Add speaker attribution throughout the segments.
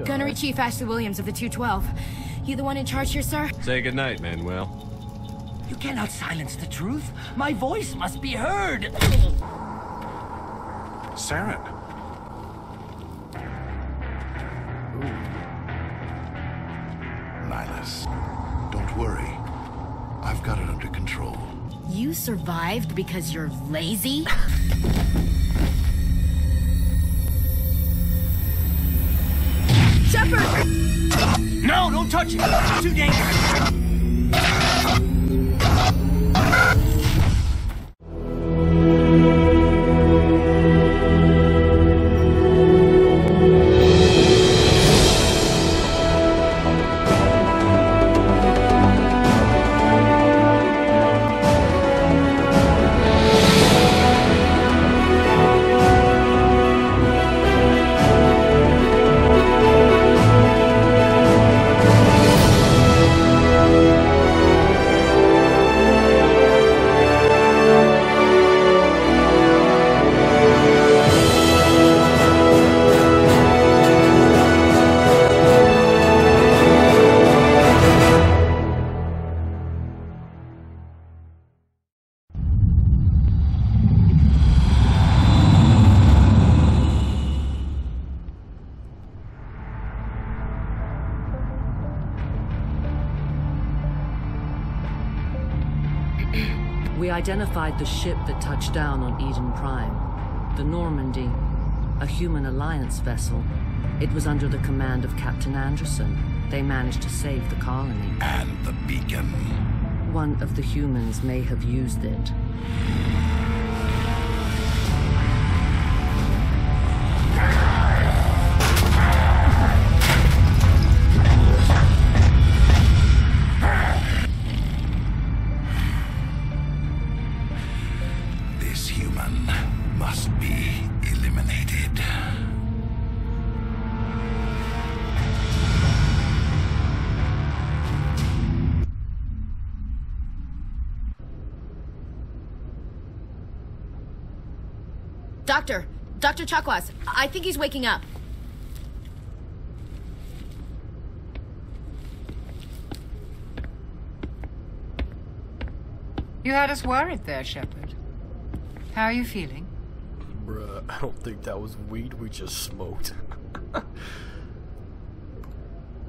Speaker 1: Gunnery Chief Ashley Williams of the 212. You the one in charge here, sir?
Speaker 2: Say goodnight, Manuel.
Speaker 3: You cannot silence the truth. My voice must be heard.
Speaker 4: Saren. Nihilus, don't worry. I've got it under control.
Speaker 1: You survived because you're lazy? Shepard!
Speaker 3: No, don't touch it! It's too dangerous!
Speaker 5: We identified the ship that touched down on Eden Prime. The Normandy, a human alliance vessel. It was under the command of Captain Anderson. They managed to save the colony.
Speaker 4: And the beacon.
Speaker 5: One of the humans may have used it.
Speaker 4: This human must be eliminated.
Speaker 1: Dr. Chakwas, I think he's waking up.
Speaker 6: You had us worried there, Shepard. How are you feeling?
Speaker 7: Bruh, I don't think that was weed we just smoked.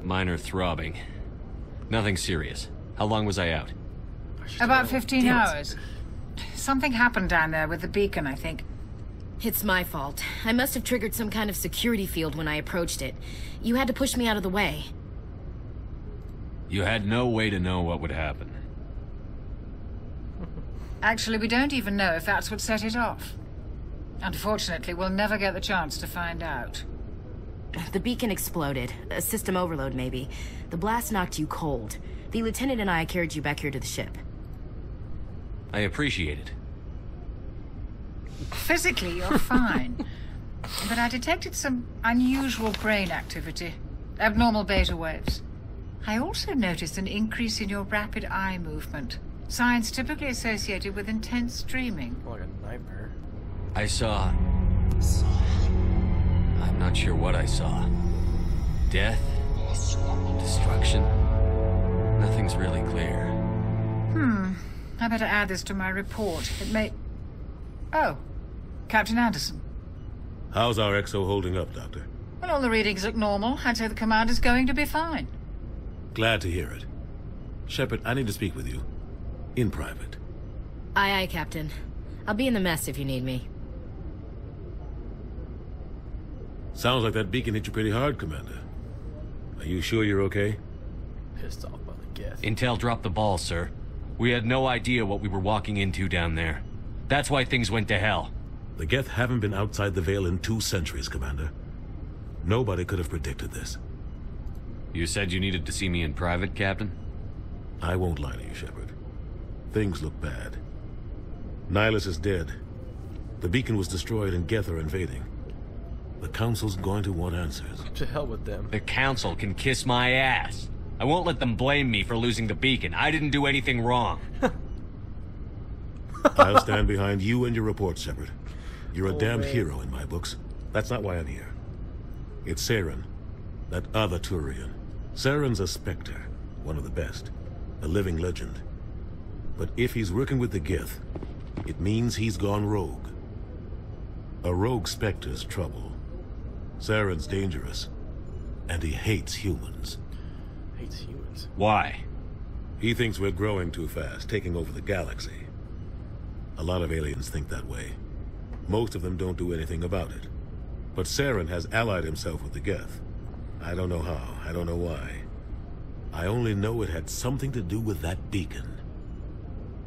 Speaker 2: Minor throbbing. Nothing serious. How long was I out?
Speaker 6: About 15 hours. Something happened down there with the beacon, I think.
Speaker 1: It's my fault. I must have triggered some kind of security field when I approached it. You had to push me out of the way.
Speaker 2: You had no way to know what would happen.
Speaker 6: Actually, we don't even know if that's what set it off. Unfortunately, we'll never get the chance to find out.
Speaker 1: The beacon exploded. A system overload, maybe. The blast knocked you cold. The lieutenant and I carried you back here to the ship.
Speaker 2: I appreciate it.
Speaker 6: Physically, you're fine. But I detected some unusual brain activity. Abnormal beta waves. I also noticed an increase in your rapid eye movement. Signs typically associated with intense dreaming.
Speaker 7: Like a nightmare.
Speaker 2: I saw... I'm not sure what I saw. Death? Destruction? Nothing's really clear.
Speaker 6: I better add this to my report. It may... Oh, Captain Anderson.
Speaker 8: How's our XO holding up, Doctor?
Speaker 6: Well, all the readings look normal. I'd say the commander's going to be fine.
Speaker 8: Glad to hear it. Shepard, I need to speak with you. In private.
Speaker 1: Aye, aye, Captain. I'll be in the mess if you need me.
Speaker 8: Sounds like that beacon hit you pretty hard, Commander. Are you sure you're okay?
Speaker 7: Pissed off by the Geth.
Speaker 2: Intel dropped the ball, sir. We had no idea what we were walking into down there. That's why things went to hell.
Speaker 8: The Geth haven't been outside the Veil in 2 centuries, Commander. Nobody could have predicted this.
Speaker 2: You said you needed to see me in private, Captain?
Speaker 8: I won't lie to you, Shepard. Things look bad. Nihilus is dead. The beacon was destroyed and Geth are invading. The Council's going to want answers.
Speaker 7: To hell with them.
Speaker 2: The Council can kiss my ass. I won't let them blame me for losing the beacon. I didn't do anything wrong.
Speaker 8: I'll stand behind you and your report, Shepard. You're a damned
Speaker 7: man.
Speaker 8: hero in my books. That's not why I'm here. It's Saren. That other Turian. Saren's a Spectre, one of the best. A living legend. But if he's working with the Geth, it means he's gone rogue. A rogue Spectre's trouble. Saren's dangerous, and he hates humans.
Speaker 7: Hates humans.
Speaker 2: Why?
Speaker 8: He thinks we're growing too fast, taking over the galaxy. A lot of aliens think that way. Most of them don't do anything about it. But Saren has allied himself with the Geth. I don't know how, I don't know why. I only know it had something to do with that beacon.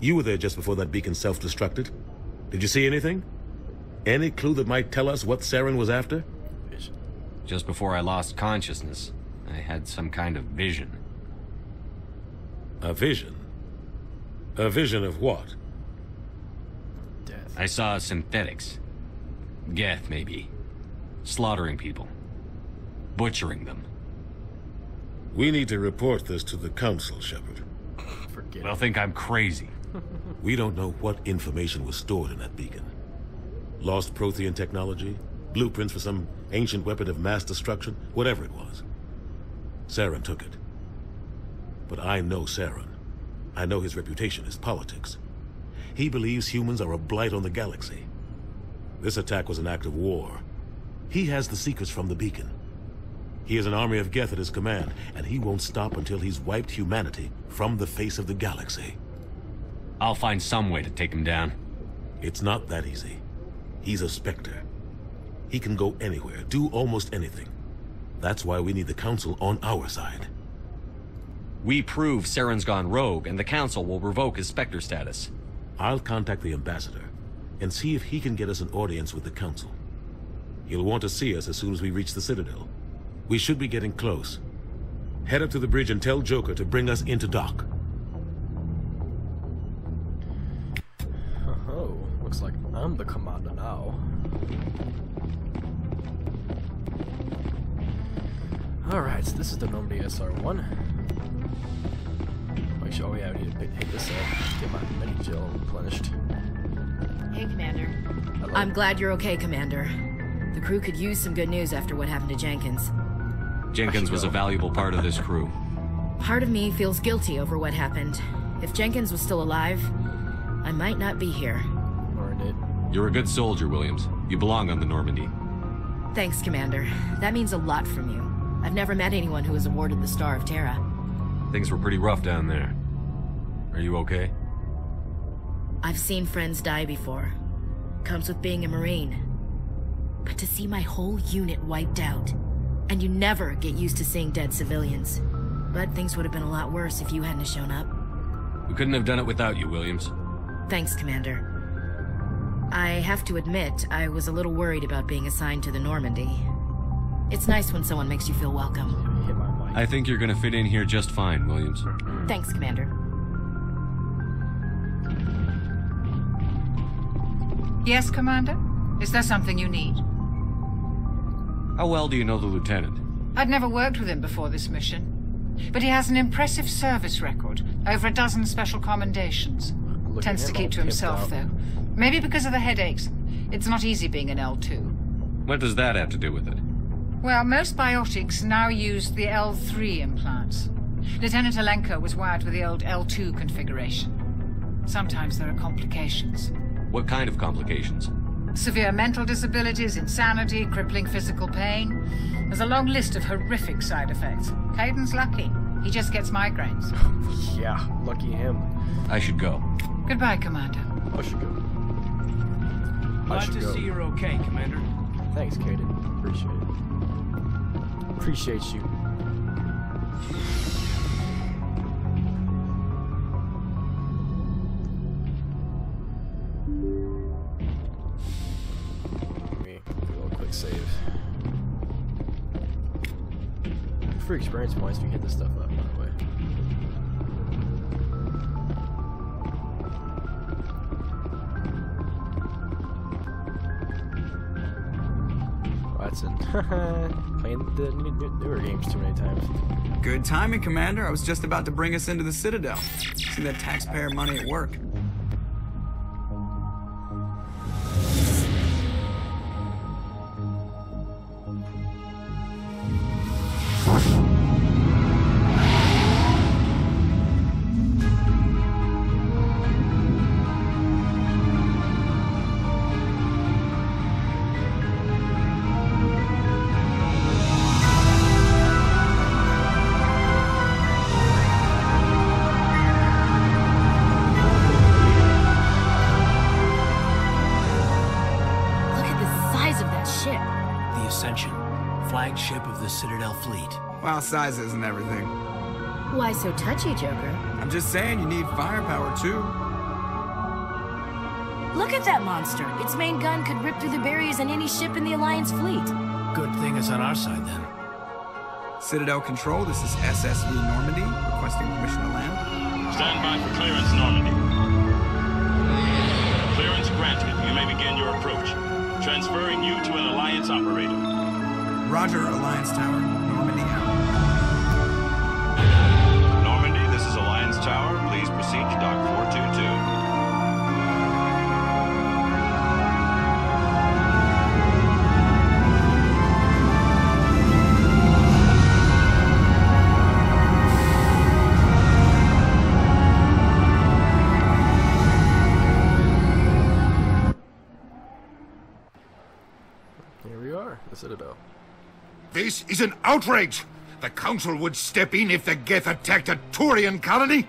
Speaker 8: You were there just before that beacon self-destructed. Did you see anything? Any clue that might tell us what Saren was after?
Speaker 2: Just before I lost consciousness, I had some kind of vision.
Speaker 8: A vision? A vision of what?
Speaker 7: Death.
Speaker 2: I saw synthetics. Geth, maybe. Slaughtering people. Butchering them.
Speaker 8: We need to report this to the Council, Shepard.
Speaker 7: Forget
Speaker 2: They'll
Speaker 7: it.
Speaker 2: think I'm crazy.
Speaker 8: We don't know what information was stored in that beacon. Lost Prothean technology? Blueprints for some ancient weapon of mass destruction? Whatever it was. Saren took it. But I know Saren. I know his reputation is politics. He believes humans are a blight on the galaxy. This attack was an act of war. He has the secrets from the beacon. He has an army of Geth at his command, and he won't stop until he's wiped humanity from the face of the galaxy.
Speaker 2: I'll find some way to take him down.
Speaker 8: It's not that easy. He's a Spectre. He can go anywhere, do almost anything. That's why we need the Council on our side.
Speaker 2: We prove Saren's gone rogue, and the Council will revoke his Spectre status.
Speaker 8: I'll contact the Ambassador and see if he can get us an audience with the Council. He'll want to see us as soon as we reach the Citadel. We should be getting close. Head up to the bridge and tell Joker to bring us into dock.
Speaker 7: Oh, looks like I'm the commander now. Alright, so this is the Normandy SR-1. Make sure, oh yeah, we need to hit this up. Get my mini gel replenished.
Speaker 1: Hey, Commander.
Speaker 7: Hello.
Speaker 1: I'm glad you're okay, Commander. The crew could use some good news after what happened to Jenkins.
Speaker 2: Jenkins was a valuable part of this crew.
Speaker 1: Part of me feels guilty over what happened. If Jenkins was still alive, I might not be here.
Speaker 7: Earned it.
Speaker 2: You're a good soldier, Williams. You belong on the Normandy.
Speaker 1: Thanks, Commander. That means a lot from you. I've never met anyone who was awarded the Star of Terra.
Speaker 2: Things were pretty rough down there. Are you okay?
Speaker 1: I've seen friends die before. Comes with being a Marine. But to see my whole unit wiped out, and you never get used to seeing dead civilians. But things would have been a lot worse if you hadn't shown up.
Speaker 2: We couldn't have done it without you, Williams.
Speaker 1: Thanks, Commander. I have to admit, I was a little worried about being assigned to the Normandy. It's nice when someone makes you feel welcome.
Speaker 7: Hit my mic.
Speaker 2: I think you're gonna fit in here just fine, Williams.
Speaker 1: Thanks, Commander.
Speaker 6: Yes, Commander? Is there something you need?
Speaker 2: How well do you know the lieutenant?
Speaker 6: I'd never worked with him before this mission. But he has an impressive service record. Over a dozen special commendations.
Speaker 7: Look at
Speaker 6: Tends to
Speaker 7: him,
Speaker 6: keep
Speaker 7: all
Speaker 6: to
Speaker 7: pimped
Speaker 6: himself,
Speaker 7: out.
Speaker 6: though. Maybe because of the headaches. It's not easy being an L2.
Speaker 2: What does that have to do with it?
Speaker 6: Well, most biotics now use the L3 implants. Lieutenant Alenko was wired with the old L2 configuration. Sometimes there are complications.
Speaker 2: What kind of complications?
Speaker 6: Severe mental disabilities, insanity, crippling physical pain. There's a long list of horrific side effects. Hayden's lucky. He just gets migraines.
Speaker 7: Yeah, lucky him.
Speaker 2: I should go.
Speaker 6: Goodbye, Commander.
Speaker 7: I should go. I
Speaker 3: Glad
Speaker 7: should
Speaker 3: to
Speaker 7: go.
Speaker 3: see you're okay, Commander.
Speaker 7: Thanks, Kaden. Appreciate it. Appreciate you. Let me do a little quick save. Free experience points if you hit this stuff up, by the way. Watson. Playing the newer games too many times.
Speaker 9: Good timing, Commander. I was just about to bring us into the Citadel. See that taxpayer money at work.
Speaker 3: Flagship of the Citadel fleet.
Speaker 9: Well, size isn't everything.
Speaker 1: Why so touchy, Joker?
Speaker 9: I'm just saying you need firepower, too.
Speaker 1: Look at that monster. Its main gun could rip through the barriers in any ship in the Alliance fleet.
Speaker 3: Good thing it's on our side, then.
Speaker 9: Citadel Control, this is SSV Normandy, requesting permission to land.
Speaker 10: Stand by for clearance, Normandy. Clearance granted. You may begin your approach. Transferring you to an Alliance operator.
Speaker 9: Roger, Alliance Tower. Normandy out.
Speaker 10: Normandy, this is Alliance Tower. Please proceed to Dock 422.
Speaker 7: Here we are, the Citadel.
Speaker 4: This is an outrage! The Council would step in if the Geth attacked a Turian colony?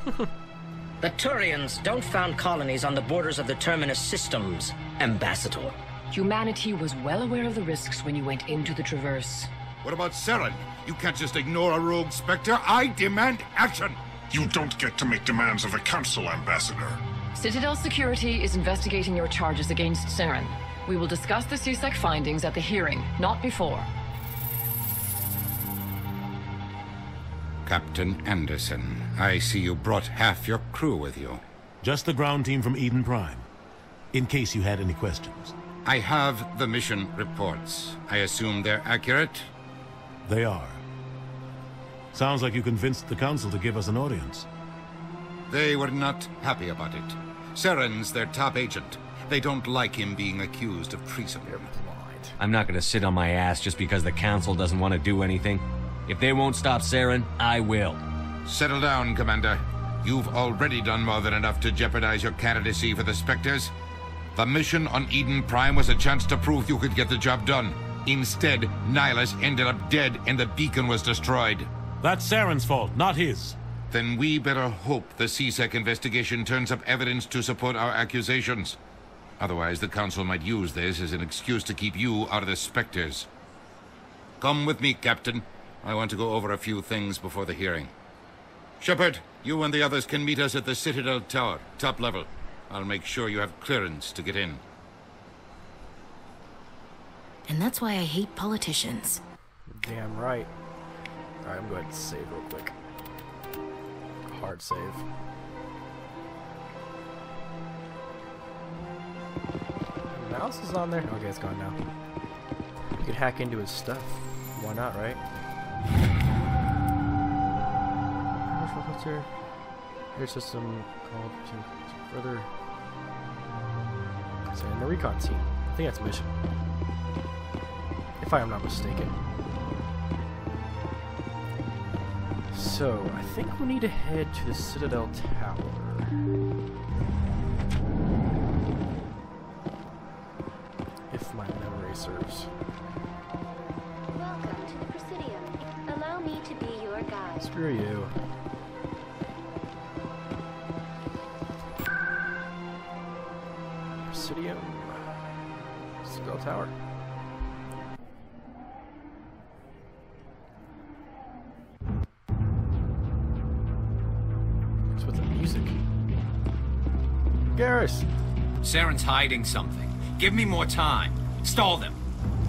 Speaker 11: The Turians don't found colonies on the borders of the Terminus systems, Ambassador.
Speaker 12: Humanity was well aware of the risks when you went into the Traverse.
Speaker 4: What about Saren? You can't just ignore a rogue Spectre. I demand action!
Speaker 13: You don't get to make demands of the Council, Ambassador.
Speaker 12: Citadel Security is investigating your charges against Saren. We will discuss the CSEC findings at the hearing, not before.
Speaker 14: Captain Anderson, I see you brought half your crew with you.
Speaker 8: Just the ground team from Eden Prime, in case you had any questions.
Speaker 14: I have the mission reports. I assume they're accurate?
Speaker 8: They are. Sounds like you convinced the Council to give us an audience.
Speaker 14: They were not happy about it. Saren's their top agent. They don't like him being accused of treason.
Speaker 2: I'm not gonna sit on my ass just because the Council doesn't want to do anything. If they won't stop Saren, I will.
Speaker 14: Settle down, Commander. You've already done more than enough to jeopardize your candidacy for the Spectres. The mission on Eden Prime was a chance to prove you could get the job done. Instead, Nihilus ended up dead and the beacon was destroyed.
Speaker 8: That's Saren's fault, not his.
Speaker 14: Then we better hope the CSEC investigation turns up evidence to support our accusations. Otherwise, the Council might use this as an excuse to keep you out of the Spectres. Come with me, Captain. I want to go over a few things before the hearing. Shepard, you and the others can meet us at the Citadel Tower, top level. I'll make sure you have clearance to get in.
Speaker 1: And that's why I hate politicians.
Speaker 7: Damn right. Alright, I'm going to save real quick. Hard save. Mouse is on there? Okay, it's gone now. You could hack into his stuff. Why not, right? Filter. Air system called to further. And the recon team. I think that's mission. If I am not mistaken. So, I think we need to head to the Citadel Tower. If my memory serves.
Speaker 15: Welcome to the Presidium. Allow me to be your guide.
Speaker 7: Screw you. Presidium. Citadel Tower. What's with the music? Garrus!
Speaker 3: Saren's hiding something. Give me more time. Stall them.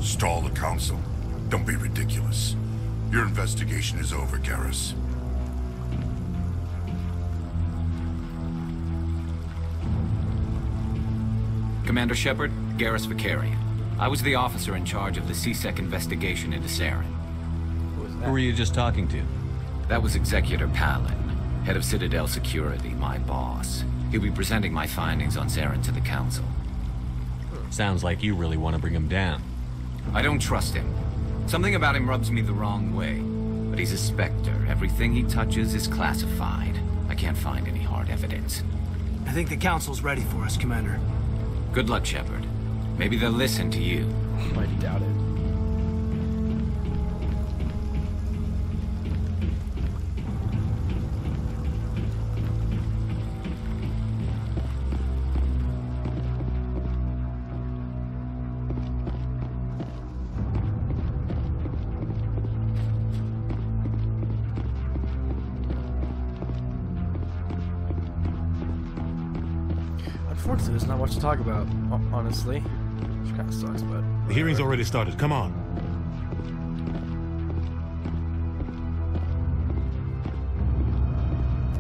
Speaker 13: Stall the Council? Don't be ridiculous. Your investigation is over, Garrus.
Speaker 3: Commander Shepard, Garrus Vakarian. I was the officer in charge of the CSEC investigation into Saren.
Speaker 2: Who were you just talking to?
Speaker 3: That was Executor Palin, head of Citadel Security, my boss. He'll be presenting my findings on Saren to the Council.
Speaker 2: Sounds like you really want to bring him down.
Speaker 3: I don't trust him. Something about him rubs me the wrong way. But he's a Spectre. Everything he touches is classified. I can't find any hard evidence.
Speaker 16: I think the Council's ready for us, Commander.
Speaker 3: Good luck, Shepard. Maybe they'll listen to you.
Speaker 7: I doubt it. Unfortunately, there's not much to talk about, honestly. Which kind of sucks, but...
Speaker 8: The hearing's already started. Come on.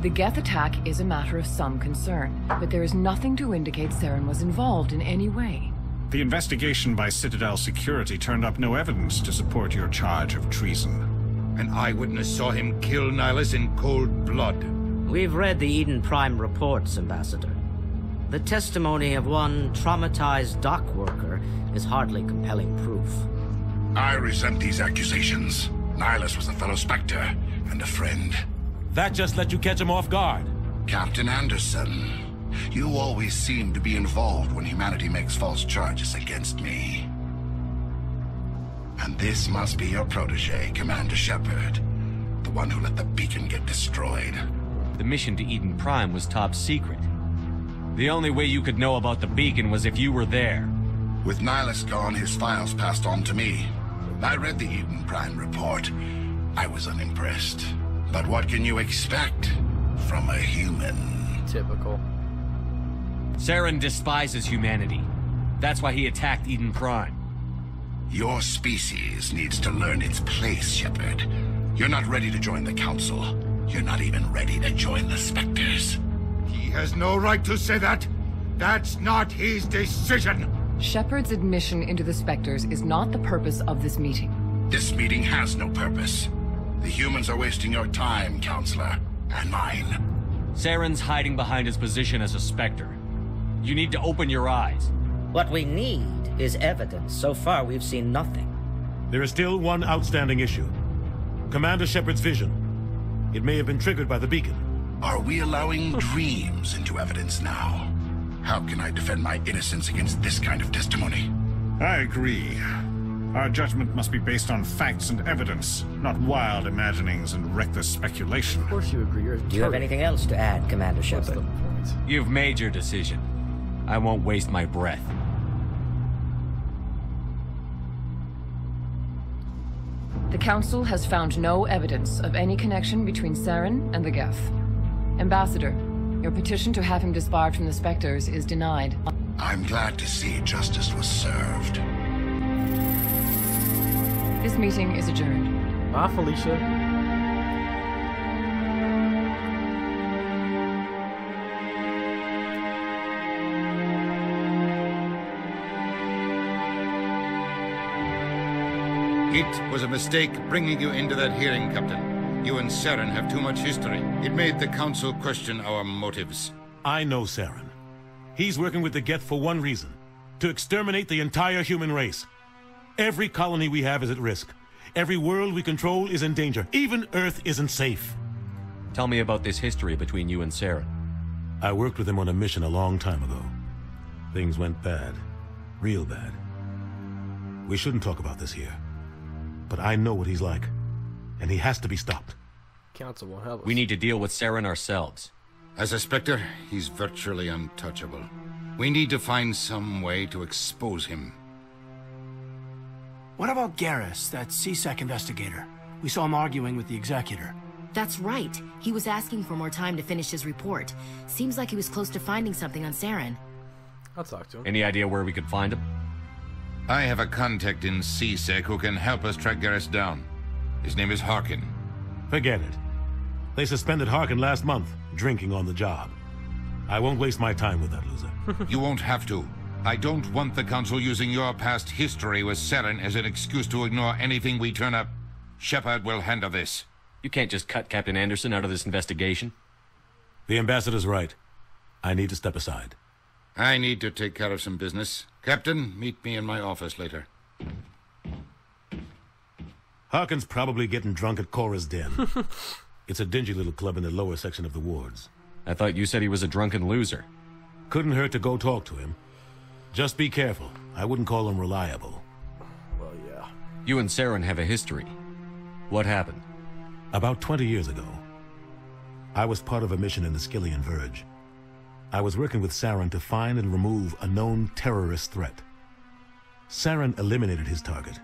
Speaker 12: The Geth attack is a matter of some concern, but there is nothing to indicate Saren was involved in any way.
Speaker 17: The investigation by Citadel Security turned up no evidence to support your charge of treason.
Speaker 14: An eyewitness saw him kill Nihilus in cold blood.
Speaker 11: We've read the Eden Prime reports, Ambassador. The testimony of one traumatized dock worker is hardly compelling proof.
Speaker 13: I resent these accusations. Nihilus was a fellow Spectre and a friend.
Speaker 8: That just let you catch him off guard.
Speaker 13: Captain Anderson, you always seem to be involved when humanity makes false charges against me. And this must be your protege, Commander Shepard. The one who let the beacon get destroyed.
Speaker 2: The mission to Eden Prime was top secret. The only way you could know about the beacon was if you were there.
Speaker 13: With Nihilus gone, his files passed on to me. I read the Eden Prime report. I was unimpressed. But what can you expect from a human?
Speaker 7: Typical.
Speaker 2: Saren despises humanity. That's why he attacked Eden Prime.
Speaker 13: Your species needs to learn its place, Shepard. You're not ready to join the Council. You're not even ready to join the Spectres.
Speaker 4: He has no right to say that. That's not his decision.
Speaker 12: Shepard's admission into the Spectres is not the purpose of this meeting.
Speaker 13: This meeting has no purpose. The humans are wasting your time, Counselor, and mine.
Speaker 2: Saren's hiding behind his position as a Spectre. You need to open your eyes.
Speaker 11: What we need is evidence. So far, we've seen nothing.
Speaker 8: There is still one outstanding issue. Commander Shepard's vision. It may have been triggered by the beacon.
Speaker 13: Are we allowing dreams into evidence now? How can I defend my innocence against this kind of testimony?
Speaker 17: I agree. Our judgment must be based on facts and evidence, not wild imaginings and reckless speculation.
Speaker 7: Of course you agree.
Speaker 11: Do you have anything else to add, Commander Shepard?
Speaker 2: You've made your decision. I won't waste my breath.
Speaker 12: The Council has found no evidence of any connection between Saren and the Geth. Ambassador, your petition to have him disbarred from the Spectres is denied.
Speaker 13: I'm glad to see justice was served.
Speaker 12: This meeting is adjourned.
Speaker 7: Bye, Felicia.
Speaker 14: It was a mistake bringing you into that hearing, Captain. You and Saren have too much history. It made the Council question our motives.
Speaker 8: I know Saren. He's working with the Geth for one reason. To exterminate the entire human race. Every colony we have is at risk. Every world we control is in danger. Even Earth isn't safe.
Speaker 2: Tell me about this history between you and Saren.
Speaker 8: I worked with him on a mission a long time ago. Things went bad. Real bad. We shouldn't talk about this here. But I know what he's like. And he has to be stopped.
Speaker 7: Council won't help us.
Speaker 2: We need to deal with Saren ourselves.
Speaker 14: As a Spectre, he's virtually untouchable. We need to find some way to expose him.
Speaker 16: What about Garrus, that CSEC investigator? We saw him arguing with the Executor.
Speaker 1: That's right. He was asking for more time to finish his report. Seems like he was close to finding something on Saren.
Speaker 7: I'll talk to him.
Speaker 2: Any idea where we could find him?
Speaker 14: I have a contact in CSEC who can help us track Garrus down. His name is Harkin.
Speaker 8: Forget it. They suspended Harkin last month, drinking on the job. I won't waste my time with that loser.
Speaker 14: You won't have to. I don't want the Council using your past history with Saren as an excuse to ignore anything we turn up. Shepard will handle this.
Speaker 2: You can't just cut Captain Anderson out of this investigation.
Speaker 8: The Ambassador's right. I need to step aside.
Speaker 14: I need to take care of some business. Captain, meet me in my office later.
Speaker 8: Harkin's probably getting drunk at Cora's Den. It's a dingy little club in the lower section of the wards.
Speaker 18: I thought you said he was a drunken loser.
Speaker 8: Couldn't hurt to go talk to him. Just be careful. I wouldn't call him reliable.
Speaker 7: Well, yeah.
Speaker 18: You and Saren have a history. What happened?
Speaker 8: About 20 years ago, I was part of a mission in the Skillian Verge. I was working with Saren to find and remove a known terrorist threat. Saren eliminated his target,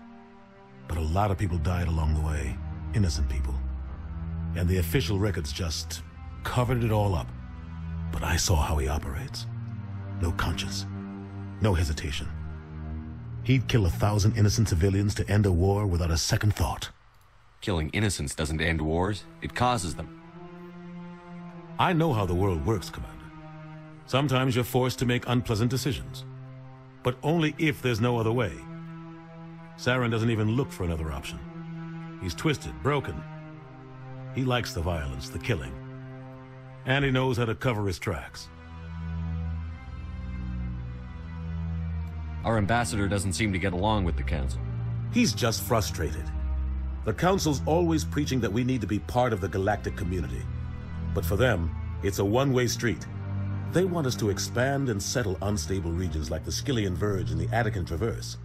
Speaker 8: but a lot of people died along the way, innocent people. And the official records just covered it all up. But I saw how he operates. No conscience, no hesitation. He'd kill 1,000 innocent civilians to end a war without a second thought.
Speaker 18: Killing innocents doesn't end wars, it causes them.
Speaker 8: I know how the world works, Commander. Sometimes you're forced to make unpleasant decisions, but only if there's no other way. Saren doesn't even look for another option. He's twisted, broken. He likes the violence, the killing, and he knows how to cover his tracks.
Speaker 18: Our ambassador doesn't seem to get along with the Council.
Speaker 8: He's just frustrated. The Council's always preaching that we need to be part of the galactic community. But for them, it's a one-way street. They want us to expand and settle unstable regions like the Skillian Verge and the Attican Traverse.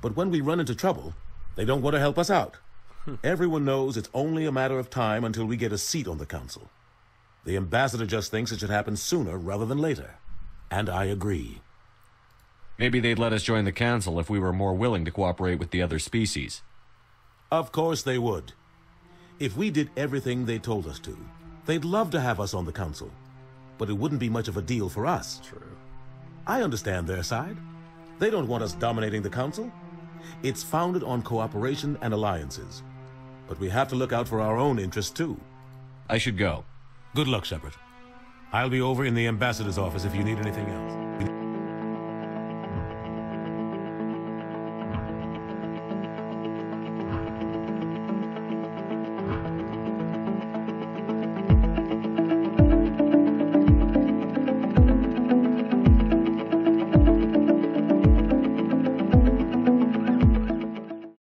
Speaker 8: But when we run into trouble, they don't want to help us out. Everyone knows it's only a matter of time until we get a seat on the Council. The ambassador just thinks it should happen sooner rather than later. And I agree.
Speaker 18: Maybe they'd let us join the Council if we were more willing to cooperate with the other species.
Speaker 8: Of course they would. If we did everything they told us to, they'd love to have us on the Council. But it wouldn't be much of a deal for us.
Speaker 7: True.
Speaker 8: I understand their side. They don't want us dominating the Council. It's founded on cooperation and alliances. But we have to look out for our own interests, too.
Speaker 18: I should go.
Speaker 8: Good luck, Shepard. I'll be over in the ambassador's office if you need anything else.